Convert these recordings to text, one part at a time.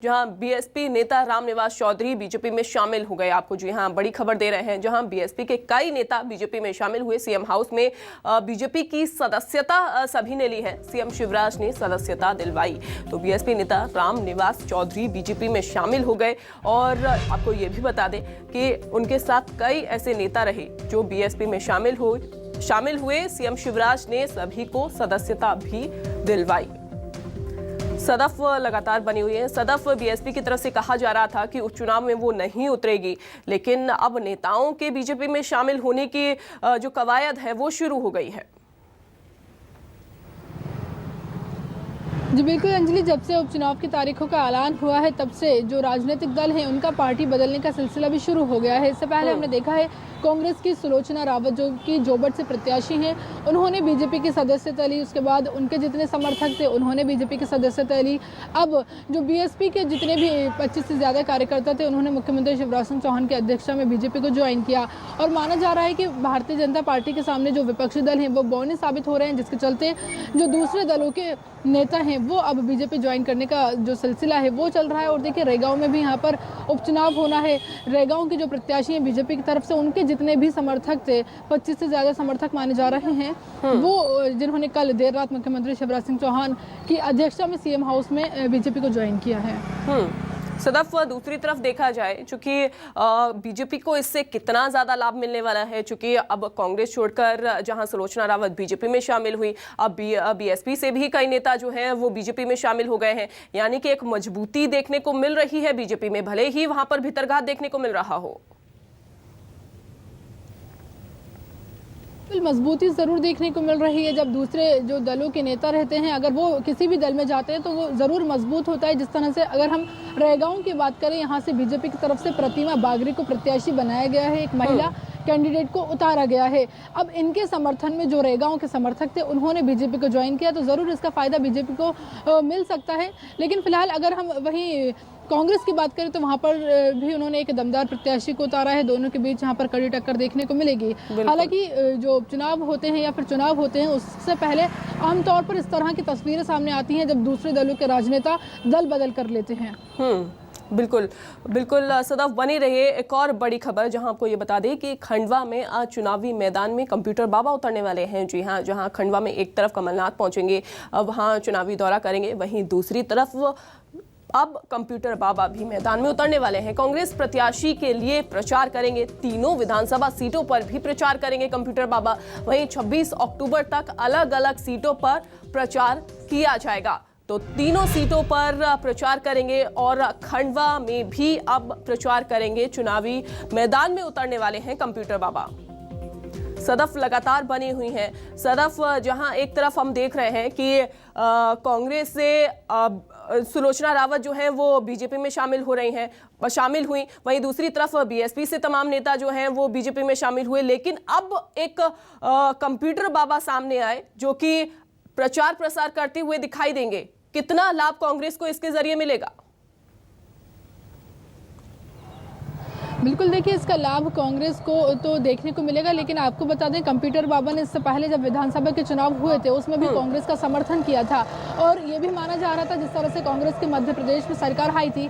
जहां बीएसपी नेता रामनिवास चौधरी बीजेपी में शामिल हो गए। आपको जी हां बड़ी खबर दे रहे हैं, जहां बीएसपी के कई नेता बीजेपी में शामिल हुए। सीएम हाउस में बीजेपी की सदस्यता सभी ने ली है। सीएम शिवराज ने सदस्यता दिलवाई तो बीएसपी नेता रामनिवास चौधरी बीजेपी में शामिल हो गए। और आपको ये भी बता दें कि उनके साथ कई ऐसे नेता रहे जो बीएसपी में शामिल हुए। सीएम शिवराज ने सभी को सदस्यता भी दिलवाई। सदफ लगातार बनी हुई है। सदफ बीएसपी की तरफ से कहा जा रहा था कि उपचुनाव में वो नहीं उतरेगी, लेकिन अब नेताओं के बीजेपी में शामिल होने की जो कवायद है वो शुरू हो गई है। जी बिल्कुल अंजलि, जब से उपचुनाव की तारीखों का ऐलान हुआ है तब से जो राजनीतिक दल हैं उनका पार्टी बदलने का सिलसिला भी शुरू हो गया है। इससे पहले हमने देखा है कांग्रेस की सुलोचना रावत जो कि जोबट से प्रत्याशी हैं, उन्होंने बीजेपी की सदस्यता ली। उसके बाद उनके जितने समर्थक थे उन्होंने बीजेपी की सदस्यता ली। अब जो बीएसपी के जितने भी 25 से ज़्यादा कार्यकर्ता थे उन्होंने मुख्यमंत्री शिवराज सिंह चौहान की अध्यक्षता में बीजेपी को ज्वाइन किया। और माना जा रहा है कि भारतीय जनता पार्टी के सामने जो विपक्षी दल हैं वो बौने साबित हो रहे हैं, जिसके चलते जो दूसरे दलों के नेता हैं वो अब बीजेपी ज्वाइन करने का जो सिलसिला है वो चल रहा है। और देखिए रेगांव में भी यहाँ पर उपचुनाव होना है। रेगांव के जो प्रत्याशी हैं बीजेपी की तरफ से, उनके जितने भी समर्थक थे, 25 से ज्यादा समर्थक माने जा रहे हैं, वो जिन्होंने कल देर रात मुख्यमंत्री शिवराज सिंह चौहान की अध्यक्षता में सीएम हाउस में बीजेपी को ज्वाइन किया है। सदफ दूसरी तरफ देखा जाए, चूंकि बीजेपी को इससे कितना ज्यादा लाभ मिलने वाला है, चूंकि अब कांग्रेस छोड़कर जहां सुलोचना रावत बीजेपी में शामिल हुई, अब बीएसपी से भी कई नेता जो हैं वो बीजेपी में शामिल हो गए हैं। यानी कि एक मजबूती देखने को मिल रही है बीजेपी में, भले ही वहां पर भीतरघात देखने को मिल रहा हो। मजबूती जरूर देखने को मिल रही है। जब दूसरे जो दलों के नेता रहते हैं, अगर वो किसी भी दल में जाते हैं तो वो जरूर मजबूत होता है। जिस तरह से अगर हम रेगांव की बात करें, यहाँ से बीजेपी की तरफ से प्रतिमा बागरी को प्रत्याशी बनाया गया है, एक महिला कैंडिडेट को उतारा गया है। अब इनके समर्थन में जो रेगांव के समर्थक थे उन्होंने बीजेपी को ज्वाइन किया, तो जरूर इसका फायदा बीजेपी को मिल सकता है। लेकिन फिलहाल अगर हम वहीं कांग्रेस की बात करें तो वहां पर भी उन्होंने एक दमदार प्रत्याशी को उतारा है। दोनों के बीच यहाँ पर कड़ी टक्कर देखने को मिलेगी। हालांकि जो उपचुनाव होते हैं या फिर चुनाव होते हैं उससे पहले आमतौर पर इस तरह की तस्वीरें सामने आती हैं जब दूसरे दलों के राजनेता दल बदल कर लेते हैं। बिल्कुल बिल्कुल सदफ बनी रहिए। एक और बड़ी खबर जहां आपको ये बता दें कि खंडवा में आज चुनावी मैदान में कंप्यूटर बाबा उतरने वाले हैं। जी हां, जहां खंडवा में एक तरफ कमलनाथ पहुंचेंगे, वहां चुनावी दौरा करेंगे, वहीं दूसरी तरफ अब कंप्यूटर बाबा भी मैदान में उतरने वाले हैं। कांग्रेस प्रत्याशी के लिए प्रचार करेंगे, तीनों विधानसभा सीटों पर भी प्रचार करेंगे कंप्यूटर बाबा। वहीं 26 अक्टूबर तक अलग अलग सीटों पर प्रचार किया जाएगा, तो तीनों सीटों पर प्रचार करेंगे और खंडवा में भी अब प्रचार करेंगे। चुनावी मैदान में उतरने वाले हैं कंप्यूटर बाबा। सदफ लगातार बनी हुई है। सदफ जहां एक तरफ हम देख रहे हैं कि कांग्रेस से सुलोचना रावत जो है वो बीजेपी में शामिल हुई, वहीं दूसरी तरफ बीएसपी से तमाम नेता जो हैं वो बीजेपी में शामिल हुए। लेकिन अब एक कंप्यूटर बाबा सामने आए जो कि प्रचार प्रसार करते हुए दिखाई देंगे। कितना लाभ कांग्रेस को इसके जरिए मिलेगा? बिल्कुल देखिए, इसका लाभ कांग्रेस को तो देखने को मिलेगा, लेकिन आपको बता दें कंप्यूटर बाबा ने इससे पहले जब विधानसभा के चुनाव हुए थे उसमें भी कांग्रेस का समर्थन किया था। और ये भी माना जा रहा था जिस तरह से कांग्रेस की मध्य प्रदेश में सरकार आई थी,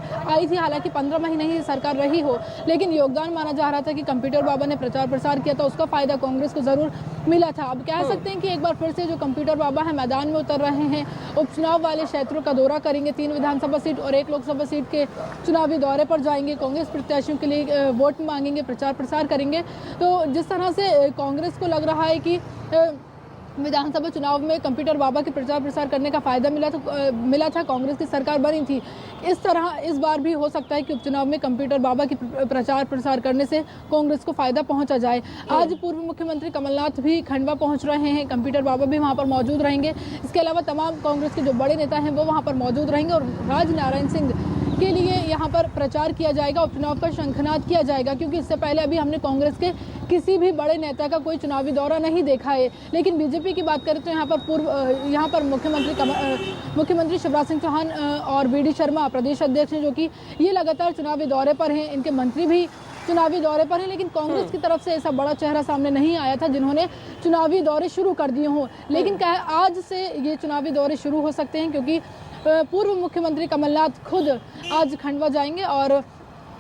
हालांकि 15 महीने ही सरकार रही हो, लेकिन योगदान माना जा रहा था कि कंप्यूटर बाबा ने प्रचार प्रसार किया था, उसका फायदा कांग्रेस को जरूर मिला था। अब कह सकते हैं कि एक बार फिर से जो कंप्यूटर बाबा है मैदान में उतर रहे हैं, उपचुनाव वाले क्षेत्रों का दौरा करेंगे, 3 विधानसभा सीट और 1 लोकसभा सीट के चुनावी दौरे पर जाएंगे, कांग्रेस प्रत्याशियों के लिए वोट मांगेंगे, प्रचार प्रसार करेंगे। तो जिस तरह से कांग्रेस को लग रहा है कि विधानसभा चुनाव में कंप्यूटर बाबा के प्रचार प्रसार करने का फायदा मिला था, कांग्रेस की सरकार बनी थी, इस तरह इस बार भी हो सकता है कि उपचुनाव में कंप्यूटर बाबा की प्रचार प्रसार करने से कांग्रेस को फायदा पहुंचा जाए। आज पूर्व मुख्यमंत्री कमलनाथ भी खंडवा पहुंच रहे हैं, कंप्यूटर बाबा भी वहां पर मौजूद रहेंगे। इसके अलावा तमाम कांग्रेस के जो बड़े नेता हैं वो वहां पर मौजूद रहेंगे और राज नारायण सिंह के लिए यहाँ पर प्रचार किया जाएगा, उपचुनाव का शंखनाद किया जाएगा, क्योंकि इससे पहले अभी हमने कांग्रेस के किसी भी बड़े नेता का कोई चुनावी दौरा नहीं देखा है। लेकिन बीजेपी की बात करें तो यहाँ पर मुख्यमंत्री शिवराज सिंह चौहान और बीडी शर्मा प्रदेश अध्यक्ष हैं, जो कि ये लगातार चुनावी दौरे पर हैं, इनके मंत्री भी चुनावी दौरे पर हैं। लेकिन कांग्रेस की तरफ से ऐसा बड़ा चेहरा सामने नहीं आया था जिन्होंने चुनावी दौरे शुरू कर दिए हों। लेकिन क्या है, आज से ये चुनावी दौरे शुरू हो सकते हैं, क्योंकि पूर्व मुख्यमंत्री कमलनाथ खुद आज खंडवा जाएंगे और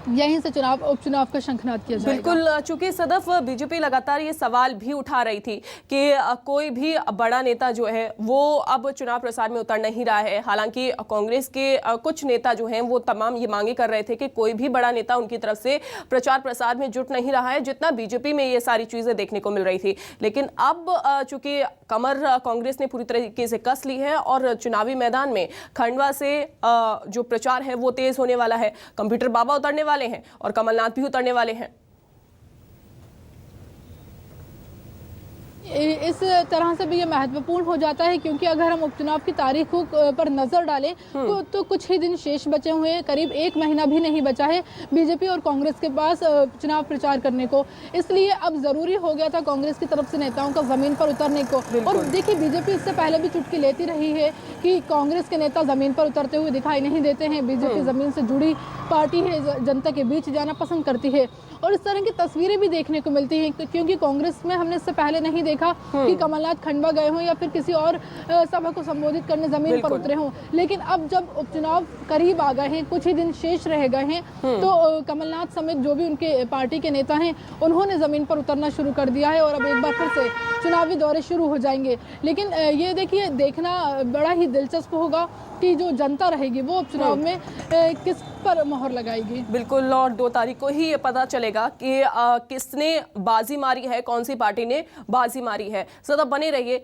यहीं से उपचुनाव का शंखनाद किया जाएगा। बिल्कुल, चूंकि सदफ बीजेपी लगातार ये सवाल भी उठा रही थी कि कोई भी बड़ा नेता जो है वो अब चुनाव प्रचार में उतर नहीं रहा है। हालांकि कांग्रेस के कुछ नेता जो हैं वो तमाम ये मांगे कर रहे थे कि कोई भी बड़ा नेता उनकी तरफ से प्रचार प्रसार में जुट नहीं रहा है, जितना बीजेपी में ये सारी चीजें देखने को मिल रही थी। लेकिन अब चूंकि कमर कांग्रेस ने पूरी तरीके से कस ली है और चुनावी मैदान में खंडवा से जो प्रचार है वो तेज होने वाला है। कंप्यूटर बाबा उतरने वाले हैं और कमलनाथ भी उतरने वाले हैं। इस तरह से भी ये महत्वपूर्ण हो जाता है क्योंकि अगर हम उपचुनाव की तारीखों पर नजर डालें तो कुछ ही दिन शेष बचे हुए हैं। करीब 1 महीना भी नहीं बचा है बीजेपी और कांग्रेस के पास चुनाव प्रचार करने को। इसलिए अब जरूरी हो गया था कांग्रेस की तरफ से नेताओं का जमीन पर उतरने को। और देखिए, बीजेपी इससे पहले भी चुटकी लेती रही है कि कांग्रेस के नेता जमीन पर उतरते हुए दिखाई नहीं देते हैं। बीजेपी जमीन से जुड़ी पार्टी है, जनता के बीच जाना पसंद करती है और इस तरह की तस्वीरें भी देखने को मिलती हैं क्योंकि कांग्रेस में हमने इससे पहले नहीं देखा कि कमलनाथ खंडवा गए हों या फिर किसी और सभा को संबोधित करने जमीन पर उतरे हों। लेकिन अब जब उपचुनाव करीब आ गए हैं, कुछ ही दिन शेष रह गए हैं, तो कमलनाथ समेत जो भी उनके पार्टी के नेता हैं उन्होंने जमीन पर उतरना शुरू कर दिया है और अब एक बार फिर से चुनावी दौरे शुरू हो जाएंगे। लेकिन ये देखिए, देखना बड़ा ही दिलचस्प होगा कि जो जनता रहेगी वो उपचुनाव में किस पर मोहर लगाएगी। बिल्कुल, और 2 तारीख को ही ये पता चलेगा कि किसने बाजी मारी है, कौन सी पार्टी ने बाजी मारी है। सदा बने रहिए